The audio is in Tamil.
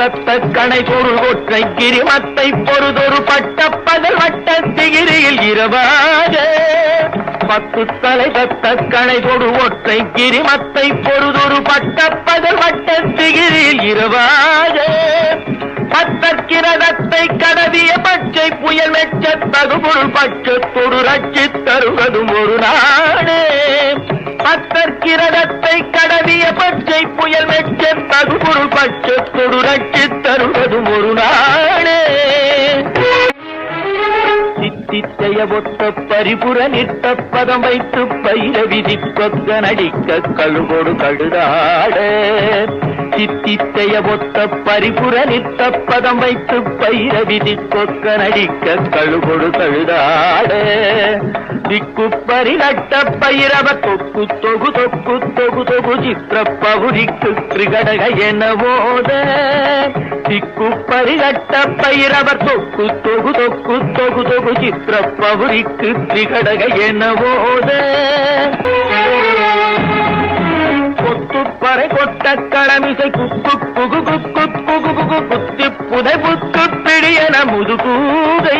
தத்த கணை பொருள் ஒற்றை கிரிமத்தை பொறுதொரு பட்ட பகல் வட்ட திகிரியில் இரவாக பத்து தலை தத்த கணை பொரு ஒற்றை கிரிமத்தை பொறுதொரு பட்ட பகல் வட்ட திகிரியில் இரவாக பத்தற்கிரதத்தை கடவிய பச்சை புயல் மெச்ச தகுபொருள் பட்சத்தொடு ரட்சி தருவதும் ஒரு நாடு பத்தற்கிரதத்தை கடவிய பச்சை புயல் மெச்ச தகுபொருள் பட்சத்தொடு ரட்சி தருவதும் ஒரு நாடு சித்தித்தைய ஒத்த பரிபுற நிட்ட பதம் வைத்து பயிர விதிப்பக்க நடிக்க கழுகொடு கழுதாட சித்தித்தைய ஒத்த பரிபுற நிட்ட பதம் வைத்து பயிர விதிப்பக்க நடிக்க கழுகொடு கழுதாட திக்கு பரிநட்ட பயிரவ தொக்கு தொகு தொக்கு தொகு தொகு சித்திர பகுதிக்கு திரிகடக என போத திக்கு பரிநட்ட பயிரவர் தொக்கு தொகு தொக்கு தொகு தொகு சித்திர பகுதிக்கு திரிகடக என போத கொத்துப்பறை கொட்ட கடமிசை குக்கு குகு குக்கு குகு குகு குத்தி புதை புக்கு பிடியன முதுகூகை